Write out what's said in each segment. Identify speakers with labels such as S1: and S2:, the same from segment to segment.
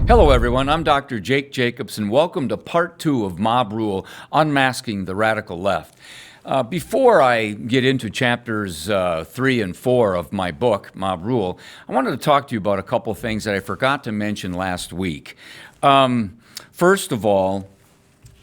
S1: Hello everyone, I'm Dr. Jake Jacobson. Welcome to part 2 of Mob Rule, Unmasking the Radical Left. Before I get into chapters 3 and 4 of my book, Mob Rule, I wanted to talk to you about a couple things that I forgot to mention last week. First of all,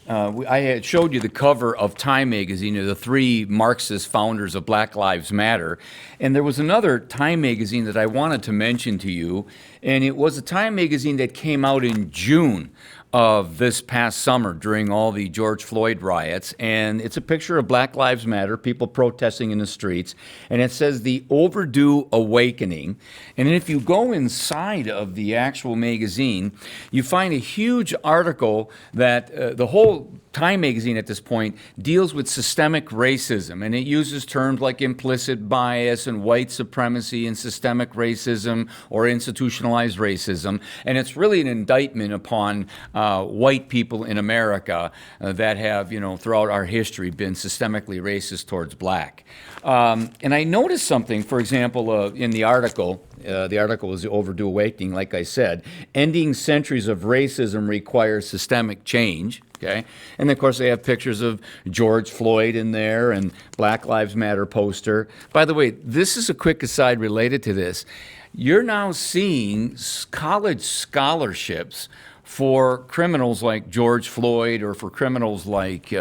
S1: I had showed you the cover of Time magazine of the 3 Marxist founders of Black Lives Matter, and there was another Time magazine that I wanted to mention to you, and it was a Time magazine that came out in June of this past summer during all the George Floyd riots, and it's a picture of Black Lives Matter, people protesting in the streets, and it says the overdue awakening. And if you go inside of the actual magazine, you find a huge article that the whole Time magazine at this point deals with systemic racism, and it uses terms like implicit bias and white supremacy and systemic racism or institutionalized racism, and it's really an indictment upon white people in America that have, throughout our history been systemically racist towards black. And I noticed something, for example, in the article is The Overdue Awakening, like I said. Ending centuries of racism requires systemic change. Okay, and of course they have pictures of George Floyd in there and Black Lives Matter poster. By the way, this is a quick aside related to this. You're now seeing college scholarships for criminals like George Floyd or for criminals like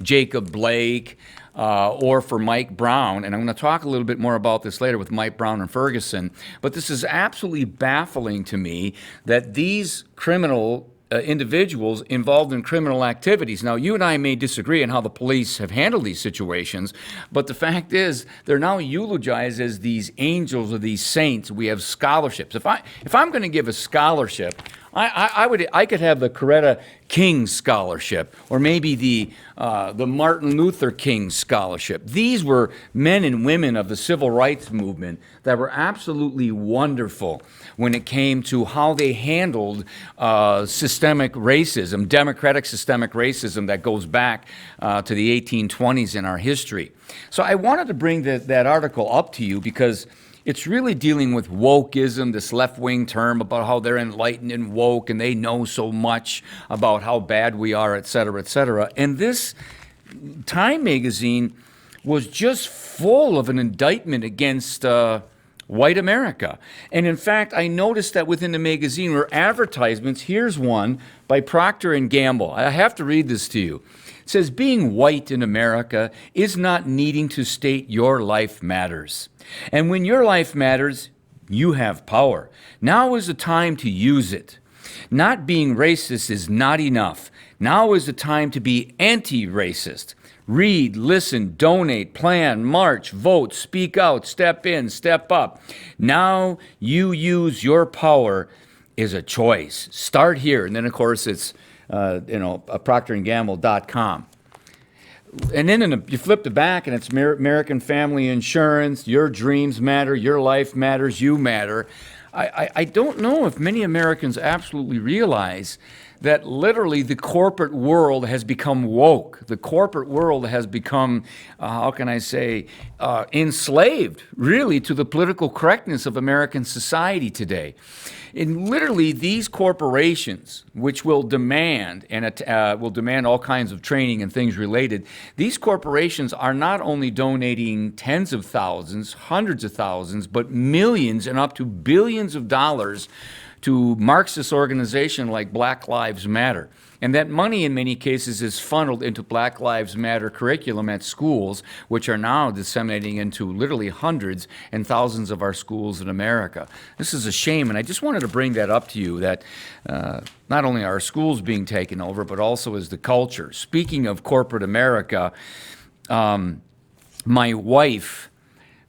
S1: Jacob Blake or for Mike Brown. And I'm going to talk a little bit more about this later with Mike Brown and Ferguson. But this is absolutely baffling to me that these criminal individuals involved in criminal activities. Now, you and I may disagree on how the police have handled these situations, but the fact is they're now eulogized as these angels or these saints. We have scholarships. If I'm going to give a scholarship, I could have the Coretta King Scholarship, or maybe the Martin Luther King Scholarship. These were men and women of the civil rights movement that were absolutely wonderful when it came to how they handled systemic racism, democratic systemic racism that goes back to the 1820s in our history. So I wanted to bring that article up to you because it's really dealing with wokeism, this left-wing term about how they're enlightened and woke and they know so much about how bad we are, et cetera, et cetera. And this Time magazine was just full of an indictment against white America. And in fact, I noticed that within the magazine were advertisements. Here's one by Procter & Gamble. I have to read this to you. It says, being white in America is not needing to state your life matters. And when your life matters, you have power. Now is the time to use it. Not being racist is not enough. Now is the time to be anti-racist. Read, listen, donate, plan, march, vote, speak out, step in, step up. Now you use your power is a choice. Start here. And then, of course, it's procterandgamble.com. And then you flip the back and it's American Family Insurance, your dreams matter, your life matters, you matter. I don't know if many Americans absolutely realize that literally the corporate world has become woke. The corporate world has become, enslaved really to the political correctness of American society today. And literally these corporations, which will demand all kinds of training and things related, these corporations are not only donating tens of thousands, hundreds of thousands, but millions and up to billions of dollars to Marxist organizations like Black Lives Matter. And that money in many cases is funneled into Black Lives Matter curriculum at schools, which are now disseminating into literally hundreds and thousands of our schools in America. This is a shame, and I just wanted to bring that up to you, that not only are schools being taken over, but also is the culture. Speaking of corporate America, my wife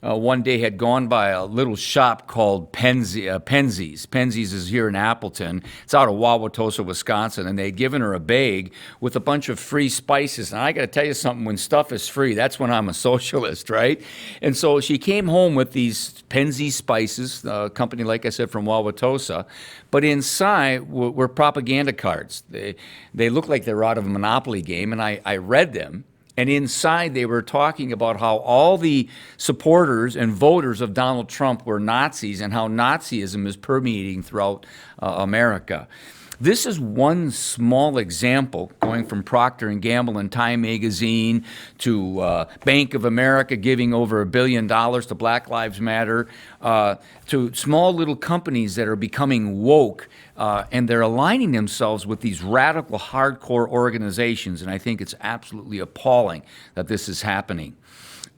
S1: one day had gone by a little shop called Penzies. Penzies is here in Appleton. It's out of Wauwatosa, Wisconsin, and they'd given her a bag with a bunch of free spices. And I got to tell you something, when stuff is free, that's when I'm a socialist, right? And so she came home with these Penzies spices, a company, like I said, from Wauwatosa, but inside were propaganda cards. They look like they're out of a Monopoly game, and I read them. And inside, they were talking about how all the supporters and voters of Donald Trump were Nazis and how Nazism is permeating throughout America. This is one small example, going from Procter & Gamble and Time Magazine to Bank of America giving over $1 billion to Black Lives Matter, to small little companies that are becoming woke, and they're aligning themselves with these radical, hardcore organizations, and I think it's absolutely appalling that this is happening.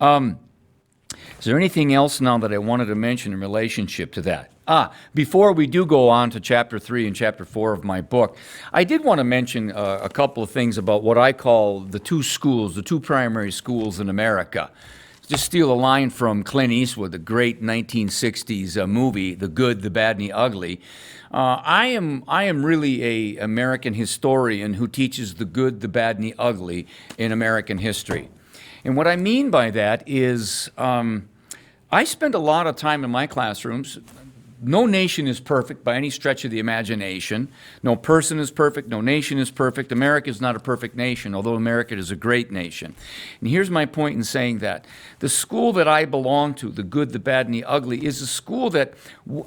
S1: Is there anything else now that I wanted to mention in relationship to that? Before we do go on to Chapter 3 and Chapter 4 of my book, I did want to mention a couple of things about what I call the two schools, the two primary schools in America. Just steal a line from Clint Eastwood, the great 1960s movie, The Good, the Bad, and the Ugly. I am really an American historian who teaches the good, the bad, and the ugly in American history. And what I mean by that is I spend a lot of time in my classrooms. No nation is perfect by any stretch of the imagination. No person is perfect. No nation is perfect. America is not a perfect nation, although America is a great nation. And here's my point in saying that. The school that I belong to, the good, the bad, and the ugly, is a school that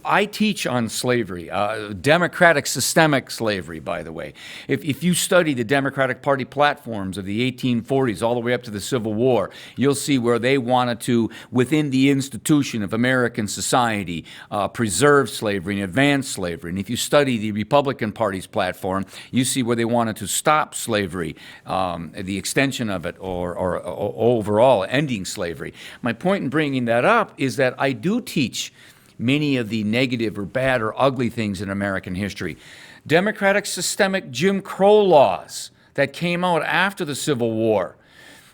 S1: I teach on slavery, democratic systemic slavery, by the way. If you study the Democratic Party platforms of the 1840s all the way up to the Civil War, you'll see where they wanted to, within the institution of American society, preserve slavery and advance slavery. And if you study the Republican Party's platform, you see where they wanted to stop slavery, the extension of it, or overall ending slavery. My point in bringing that up is that I do teach many of the negative or bad or ugly things in American history. Democratic systemic Jim Crow laws that came out after the Civil War.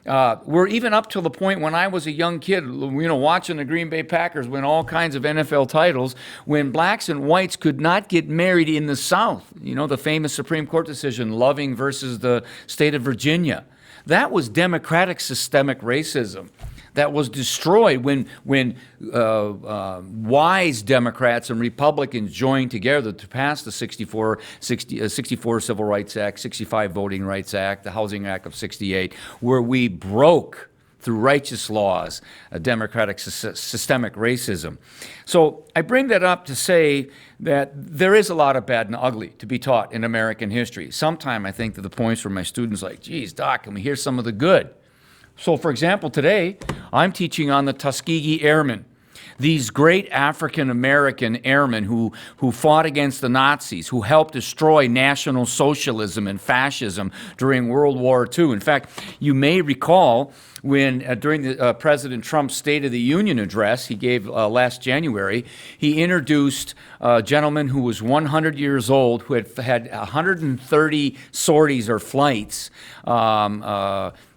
S1: We're even up to the point when I was a young kid, watching the Green Bay Packers win all kinds of NFL titles, when blacks and whites could not get married in the South. You know, the famous Supreme Court decision, Loving versus the state of Virginia. That was democratic systemic racism that was destroyed when wise Democrats and Republicans joined together to pass the 64 Civil Rights Act, 65 Voting Rights Act, the Housing Act of 68, where we broke through righteous laws, a democratic systemic racism. So I bring that up to say that there is a lot of bad and ugly to be taught in American history. Sometimes I think to the points where my students are like, geez, Doc, can we hear some of the good? So, for example, today, I'm teaching on the Tuskegee Airmen, these great African-American airmen who fought against the Nazis, who helped destroy National Socialism and fascism during World War II. In fact, you may recall when, during the President Trump's State of the Union address he gave last January, he introduced a gentleman who was 100 years old, who had 130 sorties or flights,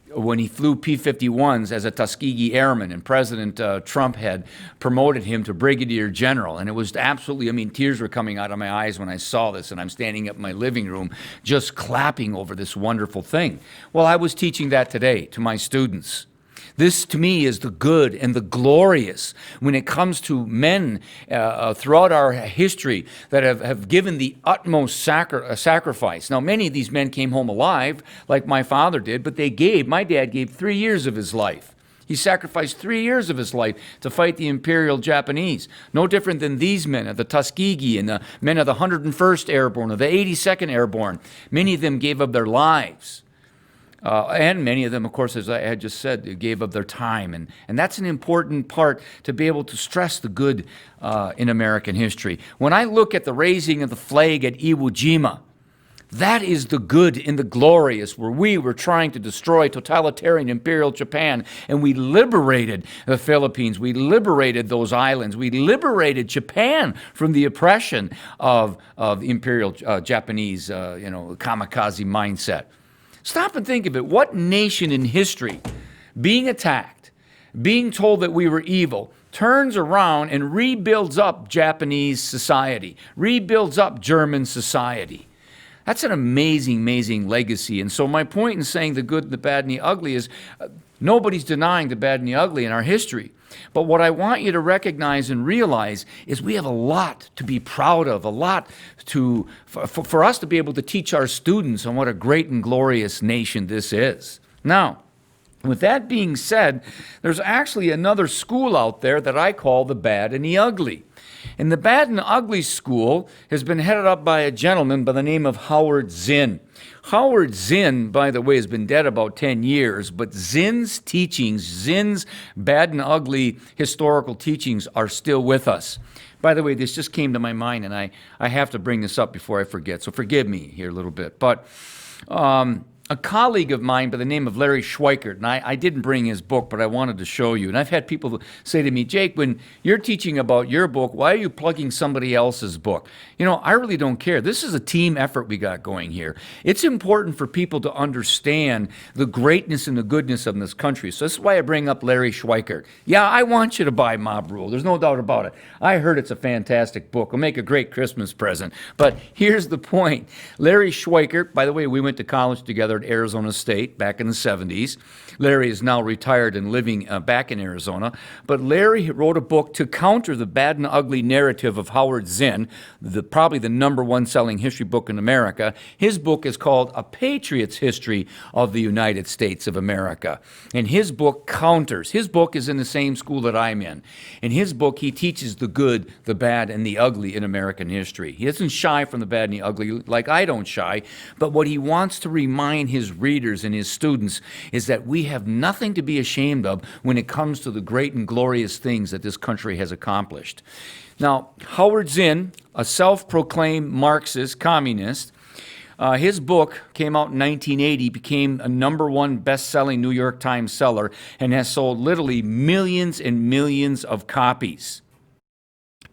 S1: when he flew P-51s as a Tuskegee Airman, and President Trump had promoted him to Brigadier General. And it was absolutely, tears were coming out of my eyes when I saw this, and I'm standing up in my living room just clapping over this wonderful thing. Well, I was teaching that today to my students. This, to me, is the good and the glorious when it comes to men throughout our history that have given the utmost sacrifice. Now, many of these men came home alive, like my father did, but my dad gave 3 years of his life. He sacrificed 3 years of his life to fight the Imperial Japanese. No different than these men of the Tuskegee and the men of the 101st Airborne, or the 82nd Airborne. Many of them gave up their lives. And many of them, of course, as I had just said, gave up their time. And that's an important part to be able to stress the good in American history. When I look at the raising of the flag at Iwo Jima, that is the good and the glorious, where we were trying to destroy totalitarian imperial Japan, and we liberated the Philippines. We liberated those islands. We liberated Japan from the oppression of imperial Japanese, kamikaze mindset. Stop and think of it. What nation in history, being attacked, being told that we were evil, turns around and rebuilds up Japanese society, rebuilds up German society? That's an amazing, amazing legacy. And so my point in saying the good, the bad, and the ugly is nobody's denying the bad and the ugly in our history. But what I want you to recognize and realize is we have a lot to be proud of, a lot for us to be able to teach our students on what a great and glorious nation this is. Now, With that being said, there's actually another school out there that I call the bad and the ugly. And the bad and ugly school has been headed up by a gentleman by the name of Howard Zinn. Howard Zinn, by the way, has been dead about 10 years, but Zinn's teachings, Zinn's bad and ugly historical teachings are still with us. By the way, this just came to my mind, and I have to bring this up before I forget, so forgive me here a little bit. But a colleague of mine by the name of Larry Schweikert, and I didn't bring his book, but I wanted to show you. And I've had people say to me, Jake, when you're teaching about your book, why are you plugging somebody else's book? You know, I really don't care. This is a team effort we got going here. It's important for people to understand the greatness and the goodness of this country. So this is why I bring up Larry Schweikert. Yeah, I want you to buy Mob Rule. There's no doubt about it. I heard it's a fantastic book. It'll make a great Christmas present. But here's the point. Larry Schweikert, by the way, we went to college together at Arizona State back in the 70s. Larry is now retired and living back in Arizona. But Larry wrote a book to counter the bad and ugly narrative of Howard Zinn, probably the #1 selling history book in America. His book is called A Patriot's History of the United States of America. And his book counters. His book is in the same school that I'm in. In his book, he teaches the good, the bad, and the ugly in American history. He doesn't shy from the bad and the ugly like I don't shy, but what he wants to remind his readers and his students is that we have nothing to be ashamed of when it comes to the great and glorious things that this country has accomplished. Now, Howard Zinn, a self-proclaimed Marxist communist, his book came out in 1980, became a #1 best-selling New York Times seller, and has sold literally millions and millions of copies.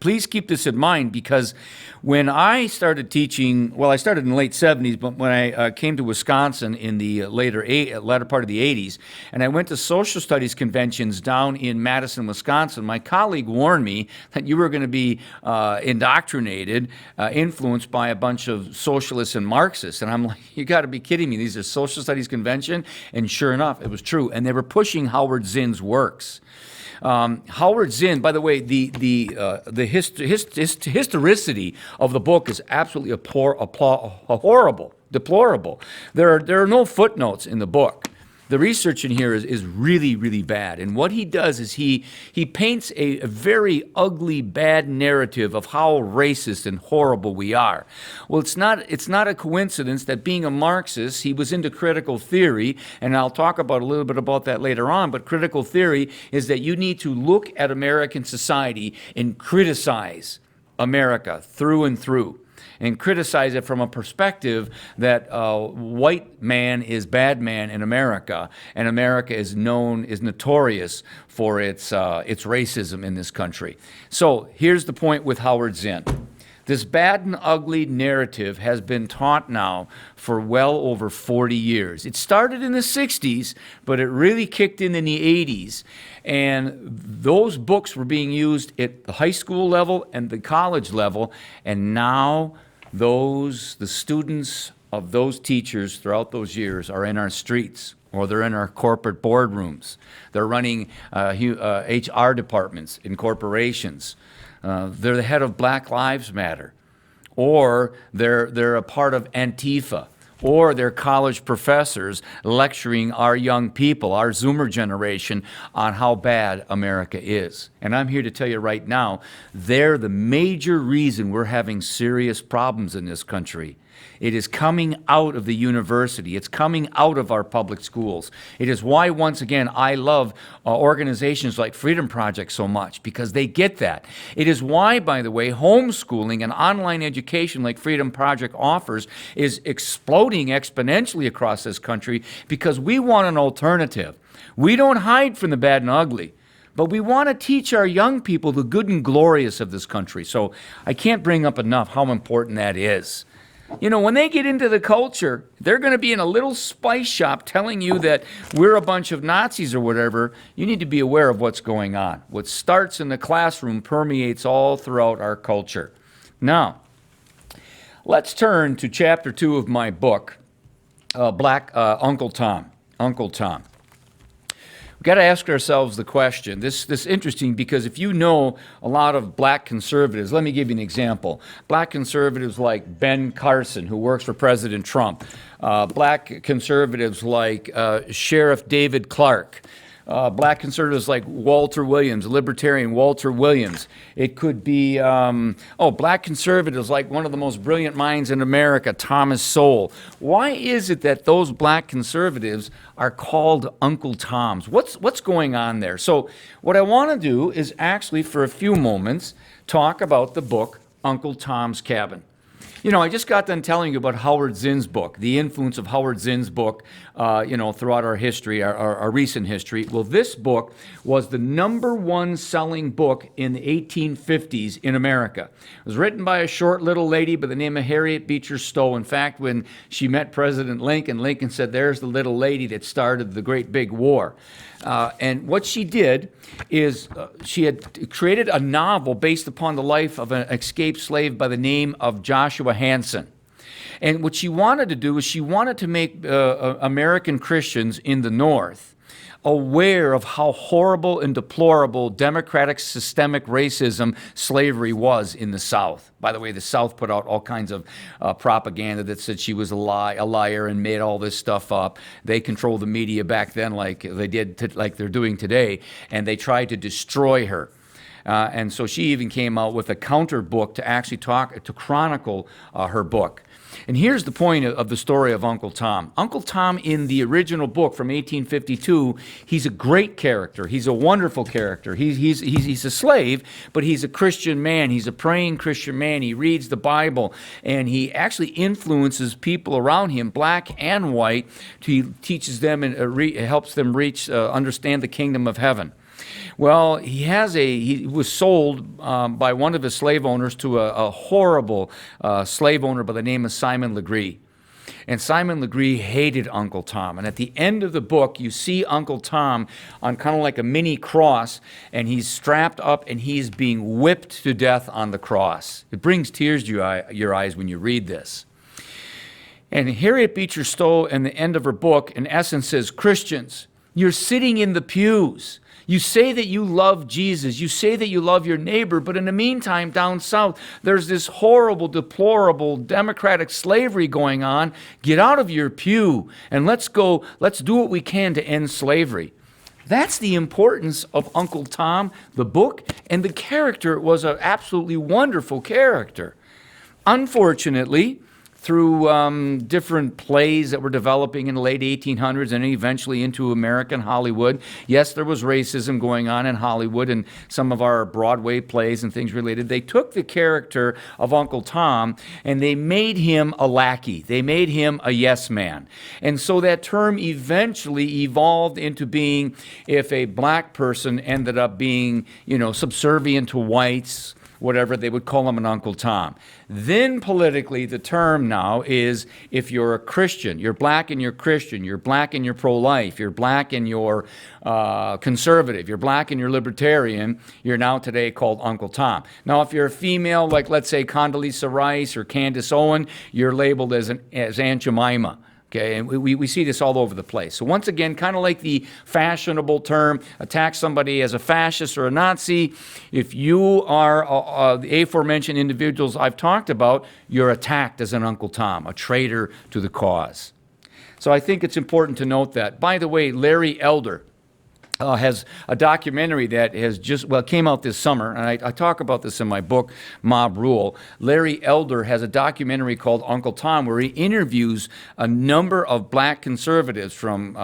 S1: Please keep this in mind, because when I started teaching, well, I started in the late 70s, but when I came to Wisconsin in the latter part of the 80s, and I went to social studies conventions down in Madison, Wisconsin, my colleague warned me that you were going to be indoctrinated, influenced by a bunch of socialists and Marxists. And I'm like, you got to be kidding me. These are social studies convention? And sure enough, it was true. And they were pushing Howard Zinn's works. Howard Zinn, by the way, the historicity of the book is absolutely horrible, deplorable. There are no footnotes in the book. The research in here is really, really bad. And what he does is he paints a very ugly, bad narrative of how racist and horrible we are. Well, it's not a coincidence that being a Marxist, he was into critical theory, and I'll talk about a little bit about that later on, but critical theory is that you need to look at American society and criticize America through and through, and criticize it from a perspective that white man is bad man in America, and America is notorious for its racism in this country. So here's the point with Howard Zinn. This bad and ugly narrative has been taught now for well over 40 years. It started in the 60s, but it really kicked in the 80s. And those books were being used at the high school level and the college level, and now the students of those teachers throughout those years are in our streets, or they're in our corporate boardrooms. They're running HR departments in corporations. They're the head of Black Lives Matter, or they're a part of Antifa, or they're college professors lecturing our young people, our Zoomer generation, on how bad America is. And I'm here to tell you right now, they're the major reason we're having serious problems in this country. It is coming out of the university. It's coming out of our public schools. It is why, once again, I love organizations like FreedomProject so much, because they get that. It is why, by the way, homeschooling and online education like FreedomProject offers is exploding exponentially across this country, because we want an alternative. We don't hide from the bad and ugly, but we want to teach our young people the good and glorious of this country. So I can't bring up enough how important that is. You know, when they get into the culture, they're going to be in a little spice shop telling you that we're a bunch of Nazis or whatever. You need to be aware of what's going on. What starts in the classroom permeates all throughout our culture. Now, let's turn to chapter 2 of my book, Uncle Tom. Uncle Tom. got to ask ourselves the question. This interesting because if you know a lot of black conservatives, let me give you an example. Black conservatives like Ben Carson, who works for President Trump. Black conservatives like Sheriff David Clark. Black conservatives like Walter Williams, libertarian Walter Williams. It could be, black conservatives like one of the most brilliant minds in America, Thomas Sowell. Why is it that those black conservatives are called Uncle Toms? What's going on there? So what I want to do is actually, for a few moments, talk about the book, Uncle Tom's Cabin. You know, I just got done telling you about Howard Zinn's book, the influence of Howard Zinn's book, throughout our history, our recent history. Well, this book was the #1 selling book in the 1850s in America. It was written by a short little lady by the name of Harriet Beecher Stowe. In fact, when she met President Lincoln, Lincoln said, "There's the little lady that started the great big war." And what she did is she had created a novel based upon the life of an escaped slave by the name of Joshua Hanson. And what she wanted to do is she wanted to make American Christians in the North aware of how horrible and deplorable democratic systemic racism slavery was in the South. By the way, the South put out all kinds of propaganda that said she was a liar and made all this stuff up. They controlled the media back then like they did, like they're doing today, and they tried to destroy her. And so she even came out with a counter book to actually chronicle her book. And here's the point of the story of Uncle Tom. Uncle Tom in the original book from 1852, he's a great character. He's a wonderful character. He's a slave, but he's a Christian man. He's a praying Christian man. He reads the Bible, and he actually influences people around him, black and white. He teaches them and helps them understand the kingdom of heaven. Well, he was sold by one of his slave owners to a horrible slave owner by the name of Simon Legree. And Simon Legree hated Uncle Tom. And at the end of the book, you see Uncle Tom on kind of like a mini cross, and he's strapped up and he's being whipped to death on the cross. It brings tears to your eyes when you read this. And Harriet Beecher Stowe, in the end of her book, in essence says, "Christians, you're sitting in the pews. You say that you love Jesus. You say that you love your neighbor, but in the meantime, down south, there's this horrible, deplorable democratic slavery going on. Get out of your pew and let's do what we can to end slavery." That's the importance of Uncle Tom, the book, and the character was an absolutely wonderful character. Unfortunately, through different plays that were developing in the late 1800s and eventually into American Hollywood. Yes, there was racism going on in Hollywood and some of our Broadway plays and things related. They took the character of Uncle Tom and they made him a lackey. They made him a yes man. And so that term eventually evolved into being, if a black person ended up being, subservient to whites, whatever, they would call him an Uncle Tom. Then politically, the term now is if you're a Christian, you're black and you're Christian, you're black and you're pro-life, you're black and you're conservative, you're black and you're libertarian, you're now today called Uncle Tom. Now, if you're a female, like let's say Condoleezza Rice or Candace Owen, you're labeled as Aunt Jemima. Okay, and we see this all over the place. So once again, kind of like the fashionable term, attack somebody as a fascist or a Nazi. If you are the aforementioned individuals I've talked about, you're attacked as an Uncle Tom, a traitor to the cause. So I think it's important to note that. By the way, Larry Elder has a documentary that came out this summer, and I talk about this in my book, Mob Rule. Larry Elder has a documentary called Uncle Tom, where he interviews a number of black conservatives from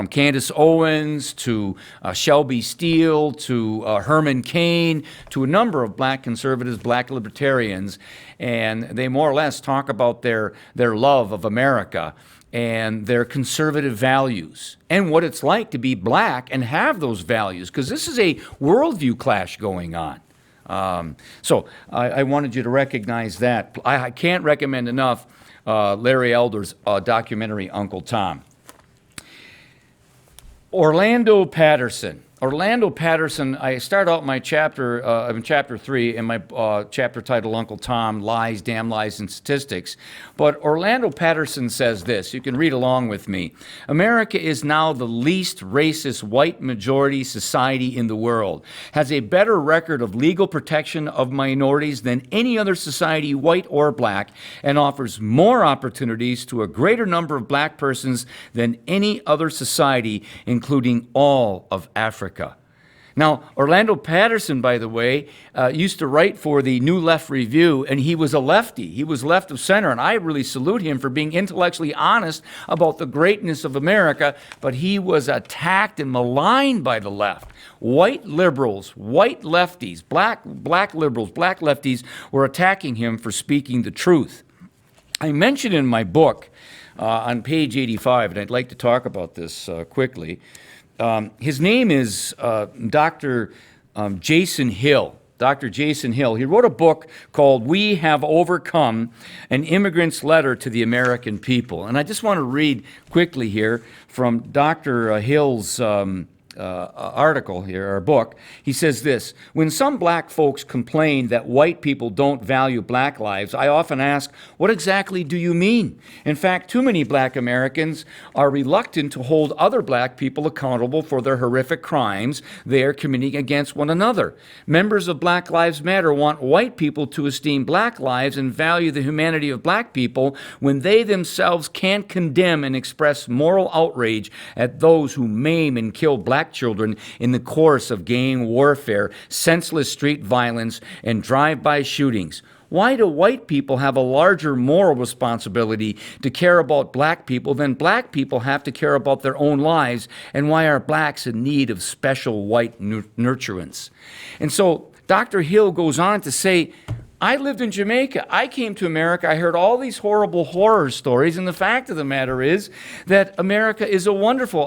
S1: Candace Owens to Shelby Steele to Herman Cain to a number of black conservatives, black libertarians, and they more or less talk about their love of America and their conservative values and what it's like to be black and have those values, because this is a worldview clash going on. So I wanted you to recognize that. I can't recommend enough Larry Elder's documentary, Uncle Tom. Orlando Patterson. Orlando Patterson, I start out my chapter, in chapter 3, in my chapter titled Uncle Tom, Lies, Damn Lies, and Statistics. But Orlando Patterson says this, you can read along with me. America is now the least racist white majority society in the world, has a better record of legal protection of minorities than any other society, white or black, and offers more opportunities to a greater number of black persons than any other society, including all of Africa. Now, Orlando Patterson, by the way, used to write for the New Left Review, and he was a lefty. He was left of center, and I really salute him for being intellectually honest about the greatness of America, but he was attacked and maligned by the left. White liberals, white lefties, black liberals, black lefties were attacking him for speaking the truth. I mentioned in my book on page 85, and I'd like to talk about this quickly. His name is Dr. Jason Hill. Dr. Jason Hill. He wrote a book called We Have Overcome, An Immigrant's Letter to the American People. And I just want to read quickly here from Dr. Hill's article here, or book. He says this: when some black folks complain that white people don't value black lives, I often ask, what exactly do you mean? In fact, too many black Americans are reluctant to hold other black people accountable for their horrific crimes they are committing against one another. Members of Black Lives Matter want white people to esteem black lives and value the humanity of black people when they themselves can't condemn and express moral outrage at those who maim and kill black children in the course of gang warfare, senseless street violence, and drive-by shootings. Why do white people have a larger moral responsibility to care about black people than black people have to care about their own lives? And why are blacks in need of special white nurturance? And so Dr. Hill goes on to say, I lived in Jamaica. I came to America. I heard all these horrible horror stories. And the fact of the matter is that America is a wonderful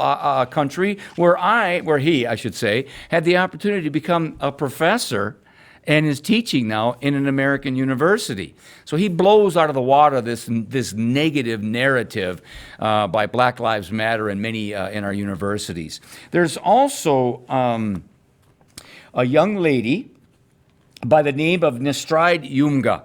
S1: country where he, I should say, had the opportunity to become a professor and is teaching now in an American university. So he blows out of the water this negative narrative by Black Lives Matter and many in our universities. There's also a young lady by the name of Nestride Yumga.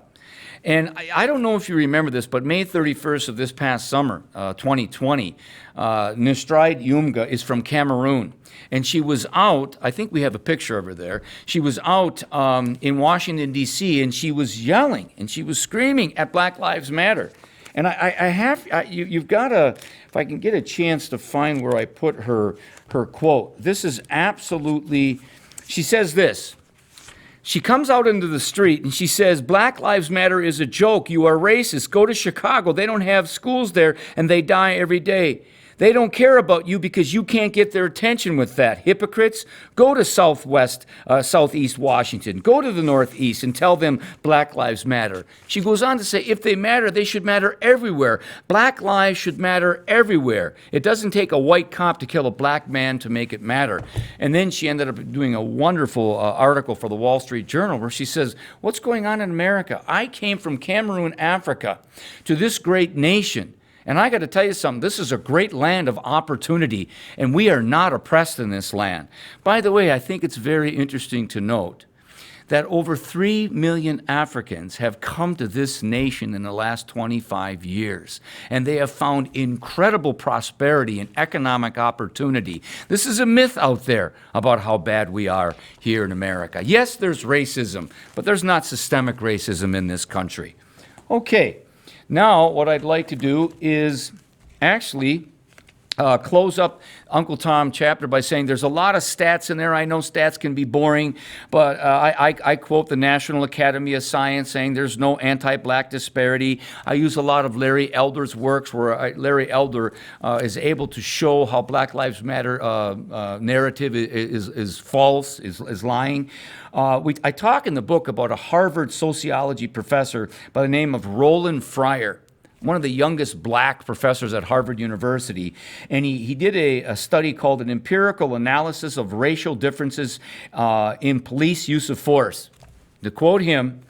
S1: And I don't know if you remember this, but May 31st of this past summer, 2020, Nestride Yumga is from Cameroon. And she was out, I think we have a picture of her there, she was out in Washington, D.C., and she was yelling and she was screaming at Black Lives Matter. And you've got to, if I can get a chance to find where I put her quote. This is absolutely, she says this. She comes out into the street and she says, Black Lives Matter is a joke. You are racist. Go to Chicago. They don't have schools there and they die every day. They don't care about you because you can't get their attention with that. Hypocrites, go to Southeast Washington. Go to the Northeast and tell them Black Lives Matter. She goes on to say, if they matter, they should matter everywhere. Black lives should matter everywhere. It doesn't take a white cop to kill a black man to make it matter. And then she ended up doing a wonderful article for the Wall Street Journal where she says, what's going on in America? I came from Cameroon, Africa, to this great nation. And I got to tell you something, this is a great land of opportunity, and we are not oppressed in this land. By the way, I think it's very interesting to note that over 3 million Africans have come to this nation in the last 25 years, and they have found incredible prosperity and economic opportunity. This is a myth out there about how bad we are here in America. Yes, there's racism, but there's not systemic racism in this country. Okay. Now, what I'd like to do is actually close up Uncle Tom chapter by saying there's a lot of stats in there. I know stats can be boring, but I quote the National Academy of Science saying there's no anti-black disparity. I use a lot of Larry Elder's works where Larry Elder is able to show how Black Lives Matter narrative is false, is lying. I talk in the book about a Harvard sociology professor by the name of Roland Fryer, one of the youngest black professors at Harvard University. And he did a study called An Empirical Analysis of Racial Differences in Police Use of Force. To quote him,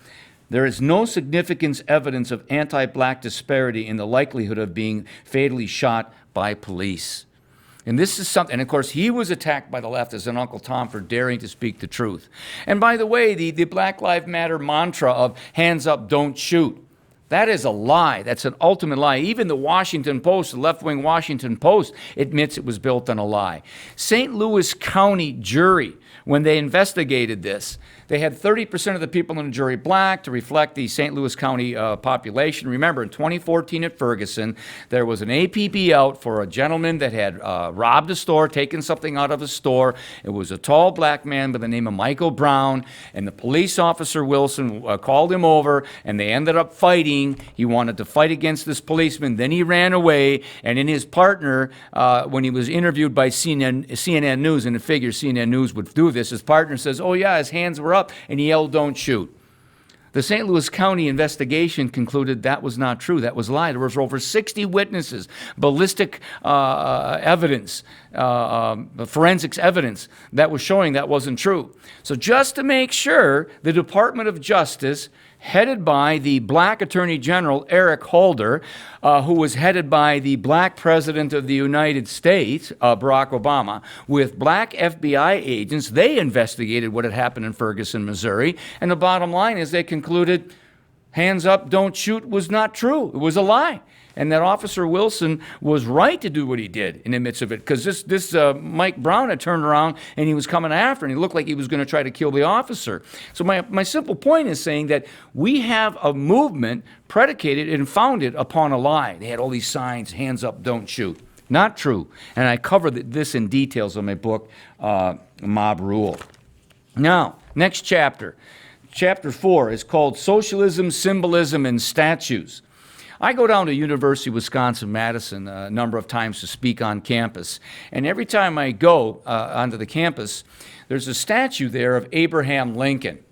S1: there is no significant evidence of anti-black disparity in the likelihood of being fatally shot by police. And this is something, and of course, he was attacked by the leftists and Uncle Tom for daring to speak the truth. And by the way, the Black Lives Matter mantra of hands up, don't shoot, that is a lie. That's an ultimate lie. Even the Washington Post, the left-wing Washington Post, admits it was built on a lie. St. Louis County jury, when they investigated this, they had 30% of the people in the jury black to reflect the St. Louis County population. Remember, in 2014 at Ferguson, there was an APB out for a gentleman that had robbed a store, taken something out of a store. It was a tall black man by the name of Michael Brown, and the police officer, Wilson, called him over, and they ended up fighting. He wanted to fight against this policeman. Then he ran away, and in his partner, when he was interviewed by CNN News, and it figures CNN News would do this, his partner says, oh yeah, his hands were up, and he yelled, don't shoot. The St. Louis County investigation concluded that was not true. That was a lie. There was over 60 witnesses, ballistic evidence, forensics evidence that was showing that wasn't true. So just to make sure, the Department of Justice, headed by the black Attorney General, Eric Holder, who was headed by the black President of the United States, Barack Obama, with black FBI agents, they investigated what had happened in Ferguson, Missouri. And the bottom line is they concluded hands up, don't shoot was not true. It was a lie. And that Officer Wilson was right to do what he did in the midst of it, because this Mike Brown had turned around and he was coming after, and he looked like he was going to try to kill the officer. So my simple point is saying that we have a movement predicated and founded upon a lie. They had all these signs, hands up, don't shoot. Not true. And I cover this in details in my book, Mob Rule. Now, next chapter. Chapter 4 is called Socialism, Symbolism, and Statues. I go down to University of Wisconsin-Madison a number of times to speak on campus. And every time I go onto the campus, there's a statue there of Abraham Lincoln.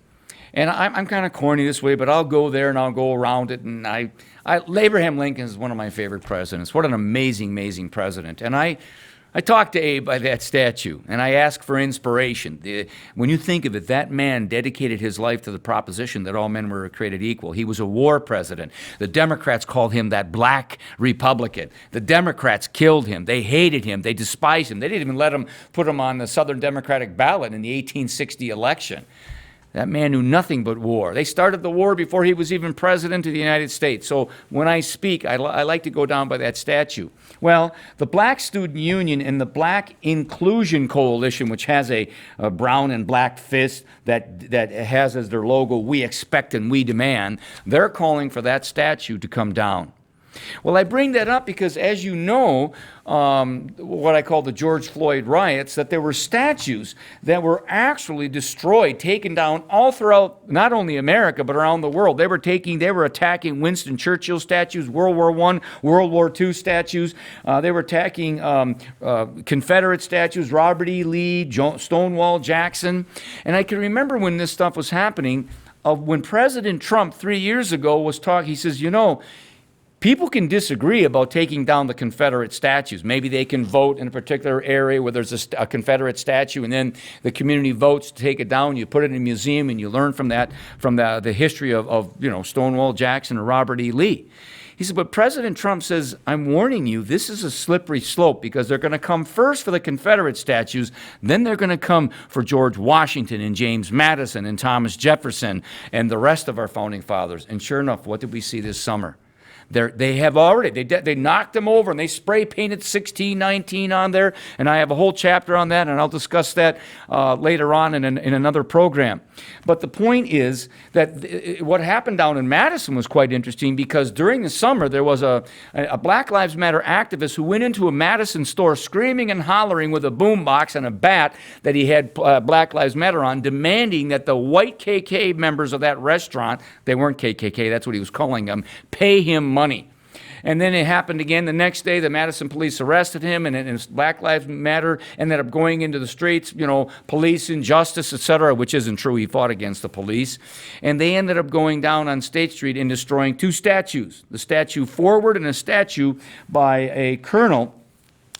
S1: And I'm kind of corny this way, but I'll go there and I'll go around it. And Abraham Lincoln is one of my favorite presidents. What an amazing, amazing president. And I talked to Abe by that statue, and I asked for inspiration. When you think of it, that man dedicated his life to the proposition that all men were created equal. He was a war president. The Democrats called him that black Republican. The Democrats killed him. They hated him. They despised him. They didn't even put him on the Southern Democratic ballot in the 1860 election. That man knew nothing but war. They started the war before he was even president of the United States. So when I speak, I like to go down by that statue. Well, the Black Student Union and the Black Inclusion Coalition, which has a brown and black fist that has as their logo, "We expect and we demand," they're calling for that statue to come down. Well, I bring that up because, as you know, what I call the George Floyd riots, that there were statues that were actually destroyed, taken down all throughout not only America, but around the world. They were attacking Winston Churchill statues, World War I, World War II statues. They were attacking Confederate statues, Robert E. Lee, Stonewall Jackson. And I can remember when this stuff was happening, when President Trump 3 years ago was talking, he says, you know, people can disagree about taking down the Confederate statues. Maybe they can vote in a particular area where there's a Confederate statue, and then the community votes to take it down. You put it in a museum, and you learn from that, from the history of Stonewall Jackson or Robert E. Lee. He said, but President Trump says, I'm warning you, this is a slippery slope, because they're going to come first for the Confederate statues, then they're going to come for George Washington and James Madison and Thomas Jefferson and the rest of our founding fathers. And sure enough, what did we see this summer? They have already, they knocked them over, and they spray painted 1619 on there, and I have a whole chapter on that, and I'll discuss that later on in another program. But the point is that what happened down in Madison was quite interesting, because during the summer there was a Black Lives Matter activist who went into a Madison store screaming and hollering with a boombox and a bat that he had Black Lives Matter on, demanding that the white KKK members of that restaurant, they weren't KKK, that's what he was calling them, pay him money. And then it happened again the next day. The Madison police arrested him, and Black Lives Matter ended up going into the streets, police injustice, etc., which isn't true. He fought against the police. And they ended up going down on State Street and destroying two statues, the statue forward and a statue by a colonel,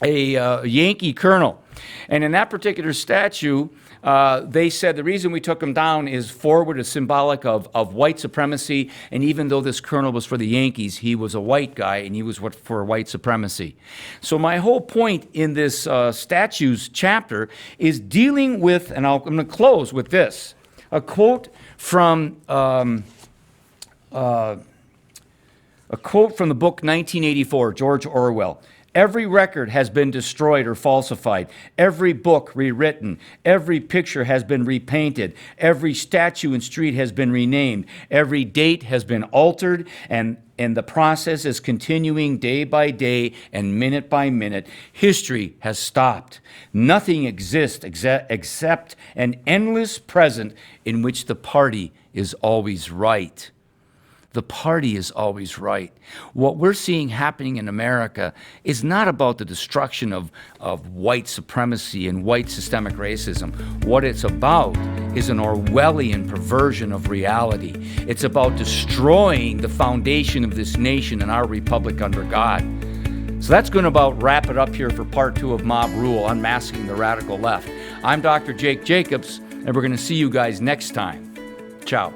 S1: a Yankee colonel. And in that particular statue, They said the reason we took him down is forward is symbolic of white supremacy, and even though this colonel was for the Yankees, he was a white guy, and he was for white supremacy. So my whole point in this statues chapter is dealing with, and I'm going to close with this, a quote from the book 1984, George Orwell. Every record has been destroyed or falsified. Every book rewritten. Every picture has been repainted. Every statue and street has been renamed. Every date has been altered, and the process is continuing day by day and minute by minute. History has stopped. Nothing exists except an endless present in which the party is always right. The party is always right. What we're seeing happening in America is not about the destruction of white supremacy and white systemic racism. What it's about is an Orwellian perversion of reality. It's about destroying the foundation of this nation and our republic under God. So that's going to about wrap it up here for part 2 of Mob Rule, Unmasking the Radical Left. I'm Dr. Jake Jacobs, and we're going to see you guys next time. Ciao.